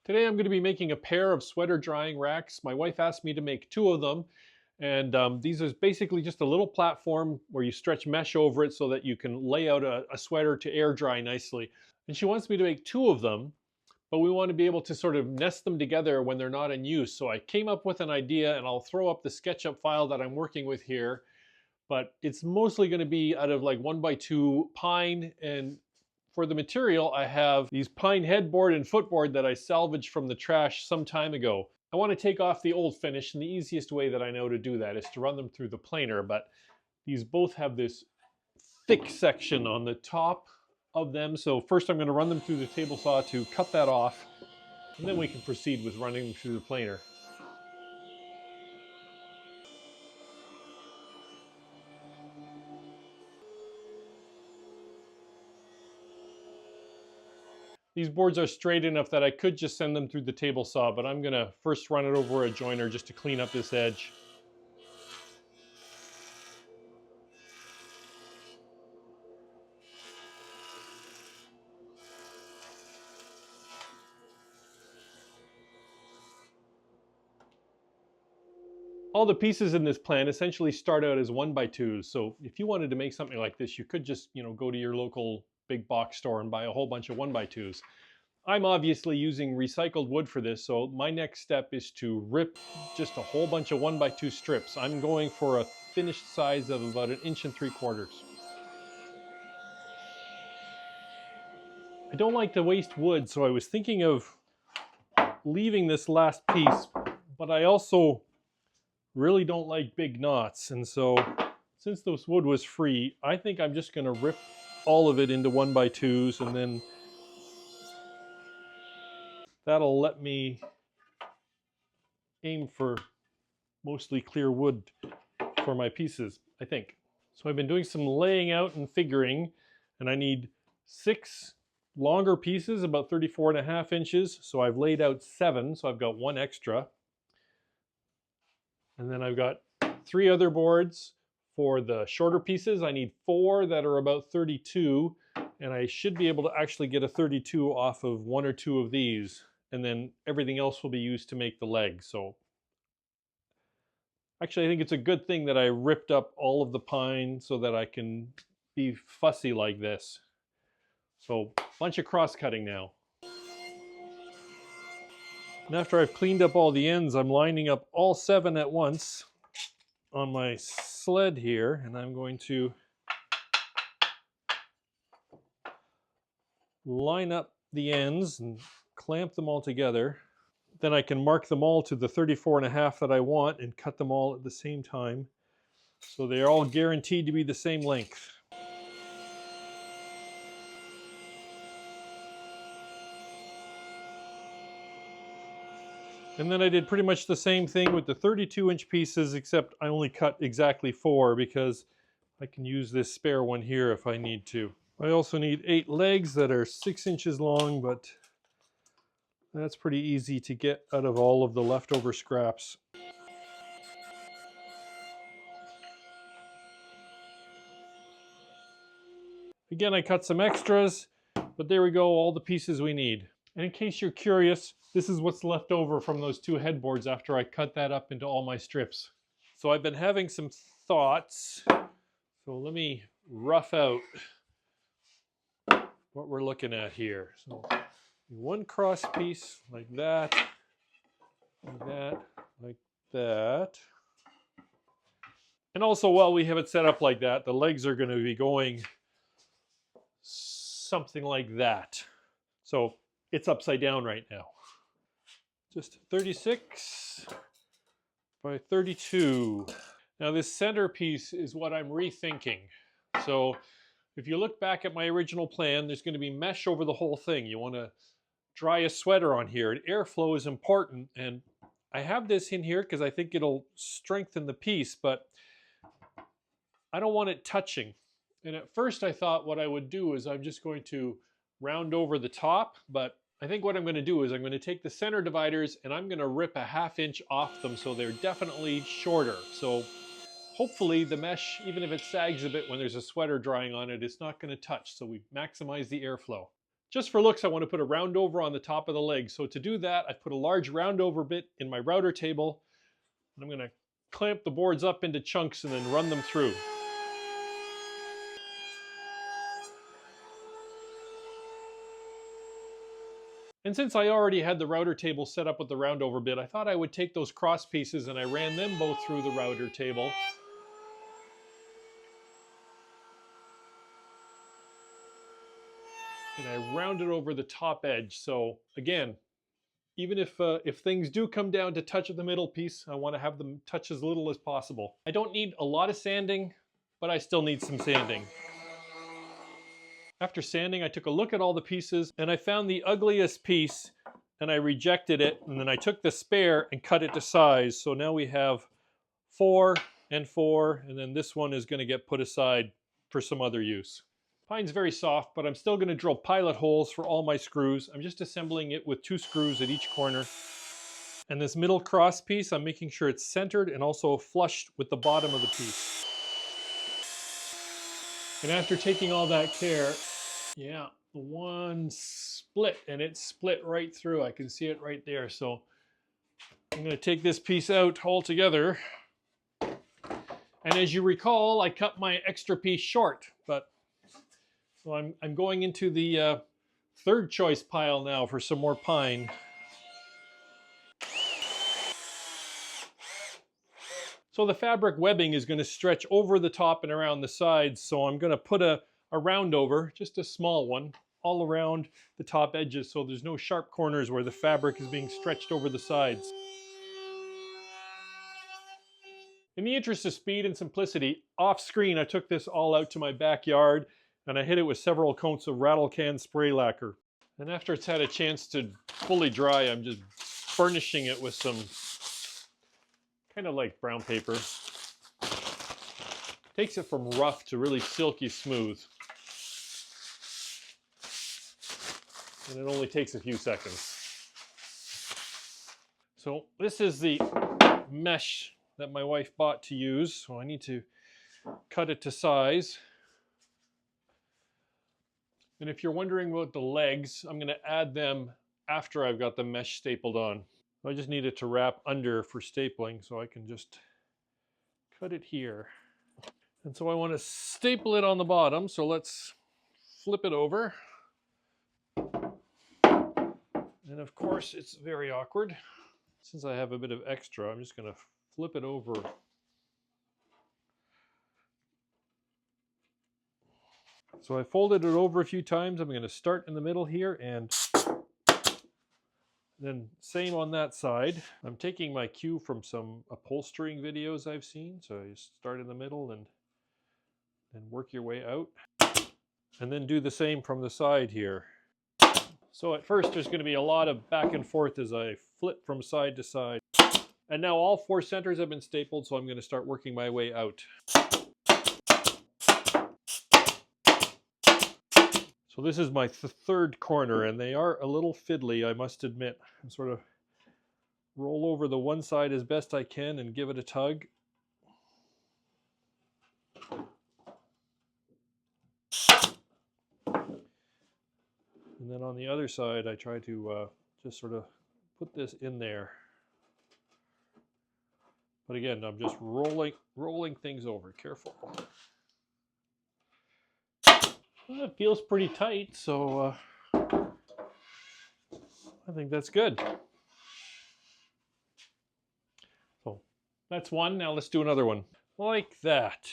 Today I'm going to be making a pair of sweater drying racks. My wife asked me to make two of them, and these are basically just a little platform where you stretch mesh over it so that you can lay out a sweater to air dry nicely. And she wants me to make two of them, but we want to be able to sort of nest them together when they're not in use. So I came up with an idea, and I'll throw up the SketchUp file that I'm working with here, but it's mostly going to be out of like 1x2 pine, and for the material, I have these pine headboard and footboard that I salvaged from the trash some time ago. I want to take off the old finish, and the easiest way that I know to do that is to run them through the planer, but these both have this thick section on the top of them. So first I'm going to run them through the table saw to cut that off, and then we can proceed with running them through the planer. These boards are straight enough that I could just send them through the table saw, but I'm going to first run it over a joiner just to clean up this edge. All the pieces in this plan essentially start out as 1x2s. So if you wanted to make something like this, you could just, go to your local big box store and buy a whole bunch of 1x2s. I'm obviously using recycled wood for this, so my next step is to rip just a whole bunch of 1x2 strips. I'm going for a finished size of about 1.75 inches. I don't like to waste wood, so I was thinking of leaving this last piece, but I also really don't like big knots, and so since this wood was free, I think I'm just going to rip all of it into 1x2s, and then that'll let me aim for mostly clear wood for my pieces, I think. So I've been doing some laying out and figuring, and I need 6 longer pieces, about 34.5 inches. So I've laid out 7, so I've got 1 extra. And then I've got 3 other boards for the shorter pieces. I need 4 that are about 32, and I should be able to actually get a 32 off of 1 or 2 of these, and then everything else will be used to make the legs. So actually, I think it's a good thing that I ripped up all of the pine so that I can be fussy like this. So a bunch of cross-cutting now. And after I've cleaned up all the ends, I'm lining up all 7 at once on my sled here, and I'm going to line up the ends and clamp them all together. Then I can mark them all to the 34.5 that I want and cut them all at the same time, so they're all guaranteed to be the same length. And then I did pretty much the same thing with the 32-inch pieces, except I only cut exactly 4 because I can use this spare one here if I need to. I also need 8 legs that are 6 inches long, but that's pretty easy to get out of all of the leftover scraps. Again, I cut some extras, but there we go, all the pieces we need. And in case you're curious, this is what's left over from those 2 headboards after I cut that up into all my strips. So I've been having some thoughts. So let me rough out what we're looking at here. So 1 cross piece like that, like that, like that. And also, while we have it set up like that, the legs are going to be going something like that. So it's upside down right now. Just 36 by 32. Now this center piece is what I'm rethinking. So if you look back at my original plan, there's going to be mesh over the whole thing. You want to dry a sweater on here, and airflow is important. And I have this in here because I think it'll strengthen the piece, but I don't want it touching. And at first I thought what I would do is I'm just going to round over the top, but I think what I'm going to do is I'm going to take the center dividers and I'm going to rip a 1/2 inch off them so they're definitely shorter. So hopefully the mesh, even if it sags a bit when there's a sweater drying on it, it's not going to touch, so we maximize the airflow. Just for looks, I want to put a round over on the top of the leg. So to do that, I've put a large round over bit in my router table. And I'm going to clamp the boards up into chunks and then run them through. And since I already had the router table set up with the round over bit, I thought I would take those cross pieces and I ran them both through the router table. And I rounded over the top edge. So again, even if things do come down to touch at the middle piece, I want to have them touch as little as possible. I don't need a lot of sanding, but I still need some sanding. After sanding, I took a look at all the pieces and I found the ugliest piece and I rejected it, and then I took the spare and cut it to size. So now we have 4 and 4, and then this one is going to get put aside for some other use. Pine's very soft, but I'm still going to drill pilot holes for all my screws. I'm just assembling it with 2 screws at each corner. And this middle cross piece, I'm making sure it's centered and also flushed with the bottom of the piece. And after taking all that care, yeah, one split, and it split right through. I can see it right there. So I'm going to take this piece out altogether. And as you recall, I cut my extra piece short, but so I'm going into the third choice pile now for some more pine. So the fabric webbing is going to stretch over the top and around the sides, so I'm going to put a round over, just a small one, all around the top edges so there's no sharp corners where the fabric is being stretched over the sides. In the interest of speed and simplicity, off screen I took this all out to my backyard and I hit it with several coats of rattle can spray lacquer. And after it's had a chance to fully dry, I'm just burnishing it with some kind of like brown paper. Takes it from rough to really silky smooth. And it only takes a few seconds. So this is the mesh that my wife bought to use, so I need to cut it to size. And if you're wondering about the legs, I'm going to add them after I've got the mesh stapled on. I just need it to wrap under for stapling, so I can just cut it here. And so I want to staple it on the bottom, so let's flip it over. And of course, it's very awkward. Since I have a bit of extra, I'm just going to flip it over. So I folded it over a few times. I'm going to start in the middle here and then same on that side. I'm taking my cue from some upholstering videos I've seen. So you start in the middle and work your way out. And then do the same from the side here. So at first there's going to be a lot of back and forth as I flip from side to side. And now all 4 centers have been stapled, so I'm going to start working my way out. So this is my third corner, and they are a little fiddly, I must admit. I sort of roll over the one side as best I can and give it a tug. And then on the other side, I try to just sort of put this in there. But again, I'm just rolling things over. Careful. Well, it feels pretty tight, so I think that's good. So that's one. Now let's do another one. Like that.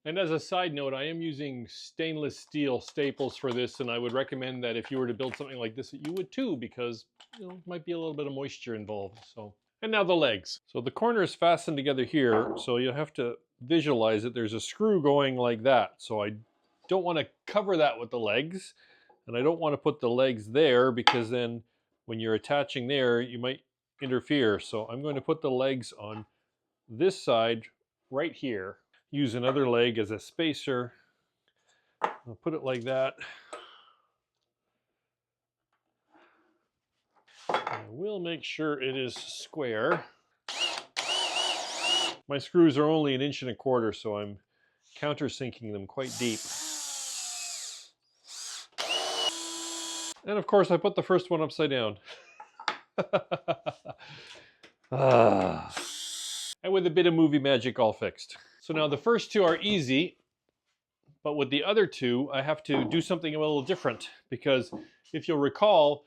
And as a side note, I am using stainless steel staples for this, and I would recommend that if you were to build something like this, that you would too, because there might be a little bit of moisture involved. So, and now the legs. So the corner is fastened together here, so you have to visualize it. There's a screw going like that. So I don't want to cover that with the legs, and I don't want to put the legs there because then when you're attaching there, you might interfere. So I'm going to put the legs on this side right here. Use another leg as a spacer. I'll put it like that. I will make sure it is square. My screws are only 1.25 inches, so I'm countersinking them quite deep. And of course, I put the first one upside down. Ah. And with a bit of movie magic, all fixed. So now the first two are easy, but with the other two, I have to do something a little different, because if you'll recall,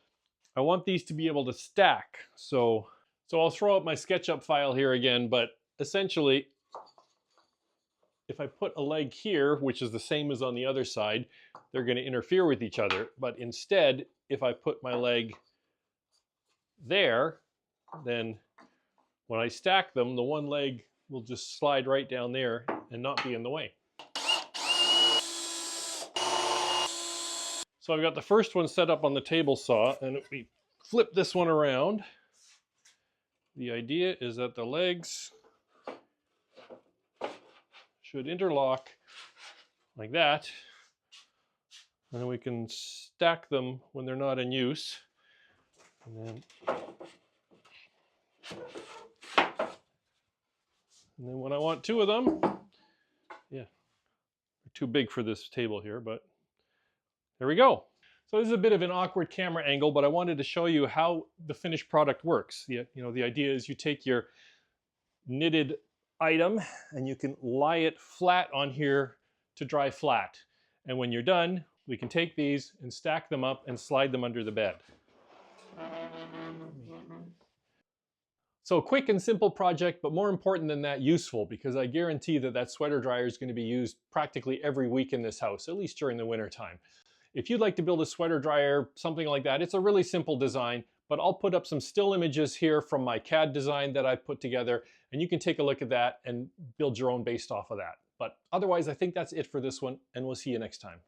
I want these to be able to stack. So I'll throw out my SketchUp file here again, but essentially, if I put a leg here, which is the same as on the other side, they're going to interfere with each other. But instead, if I put my leg there, then when I stack them, the one leg will just slide right down there and not be in the way. So I've got the first one set up on the table saw, and if we flip this one around, the idea is that the legs should interlock like that, and then we can stack them when they're not in use. And then when I want two of them, yeah, they're too big for this table here, but there we go. So this is a bit of an awkward camera angle, but I wanted to show you how the finished product works. The idea is you take your knitted item and you can lie it flat on here to dry flat. And when you're done, we can take these and stack them up and slide them under the bed. So quick and simple project, but more important than that, useful, because I guarantee that that sweater dryer is going to be used practically every week in this house, at least during the winter time. If you'd like to build a sweater dryer, something like that, it's a really simple design, but I'll put up some still images here from my CAD design that I put together, and you can take a look at that and build your own based off of that. But otherwise, I think that's it for this one, and we'll see you next time.